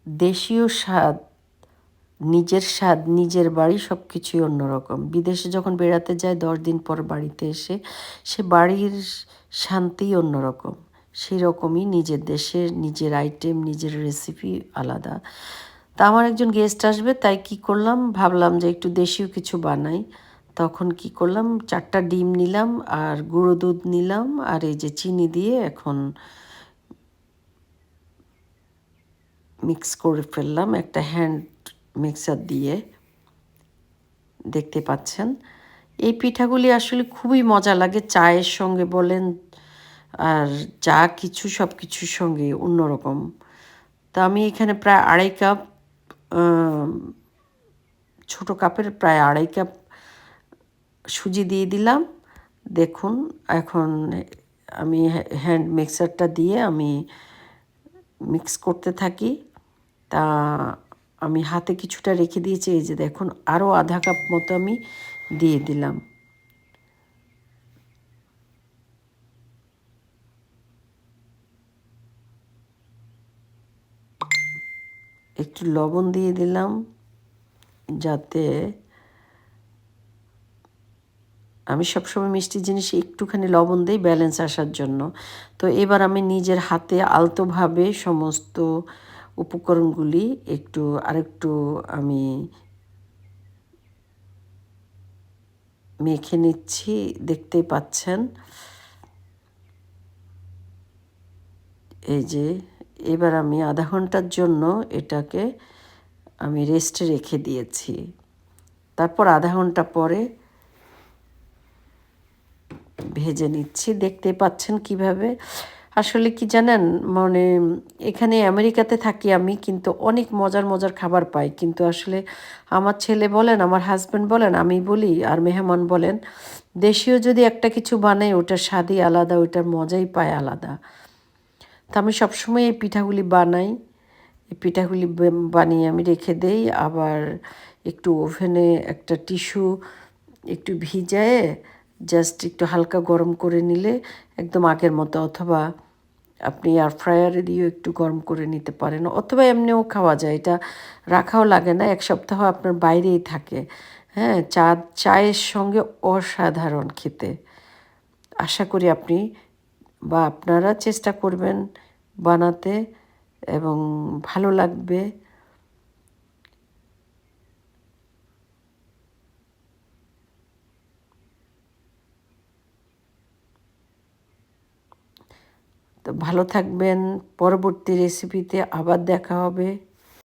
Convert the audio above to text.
দেশীয় স্বাদ, নিজের স্বাদ, নিজের বাড়ি সব কিছুই অন্যরকম। বিদেশে যখন বেড়াতে যায় 10 দিন পর বাড়িতে এসে সে বাড়ির শান্তি অন্যরকম। সেই রকমই নিজের দেশের নিজের আইটেম, নিজের রেসিপি আলাদা। তা আমার একজন গেস্ট আসবে, তাই কি করলাম, ভাবলাম যে একটু দেশীয় কিছু বানাই। তখন কি করলাম, 4টা ডিম নিলাম আর গুঁড়ো দুধ নিলাম আর এই যে চিনি দিয়ে এখন মিক্স করে ফেললাম একটা হ্যান্ড মিক্সার দিয়ে। দেখতে পাচ্ছেন এই পিঠাগুলি আসলে খুবই মজা লাগে চায়ের সঙ্গে বলেন আর যা কিছু সব কিছুর সঙ্গে অন্যরকম। তো আমি এখানে প্রায় 2.5 কাপ, ছোটো কাপের প্রায় 2.5 কাপ সুজি দিয়ে দিলাম। দেখুন এখন আমি হ্যান্ড মিক্সারটা দিয়ে আমি মিক্স করতে থাকি। তা আমি হাতে কিছুটা রেখে দিয়েছি, এই যে দেখুন আরও আধা কাপ মতো আমি দিয়ে দিলাম। একটু লবণ দিয়ে দিলাম যাতে, আমি সবসময় মিষ্টি জিনিসে একটুখানি লবণ দিই ব্যালেন্স আসার জন্য। তো এবার আমি নিজের হাতে আলতোভাবে সমস্ত উপকরণগুলি আরেকটু আমি মেখে নিচ্ছি, দেখতেই পাচ্ছেন। এই যে এবার আমি আধা ঘন্টার জন্য এটাকে আমি রেস্টে রেখে দিয়েছি। তারপর আধা ঘন্টা পরে ভেজে নিচ্ছি, দেখতেই পাচ্ছেন কিভাবে। আসলে কি জানেন, মানে এখানে আমেরিকাতে থাকি আমি, কিন্তু অনেক মজার মজার খাবার পাই, কিন্তু আসলে আমার ছেলে বলেন, আমার হাজব্যান্ড বলেন, আমি বলি আর মেহমান বলেন, দেশীয় যদি একটা কিছু বানাই ওটার স্বাদই আলাদা, ওইটার মজাই পায় আলাদা। তা আমি সবসময় এই পিঠাগুলি বানাই। এই পিঠাগুলি বানিয়ে আমি রেখে দেই, আবার একটু ওভেনে একটা টিস্যু একটু ভিজায়ে জাস্ট একটু হালকা গরম করে নিলে একদম আগের মতো, অথবা আপনি এয়ার ফ্রায়ারে দিয়েও একটু গরম করে নিতে পারেন, অথবা এমনিও খাওয়া যায়, এটা রাখাও লাগে না, 1 সপ্তাহ আপনার বাইরেই থাকে। হ্যাঁ, চায়ের সঙ্গে অসাধারণ খেতে। আশা করি আপনি বা আপনারা চেষ্টা করবেন বানাতে এবং ভালো লাগবে। তো ভালো থাকবেন, পরবর্তী রেসিপিতে আবার দেখা হবে।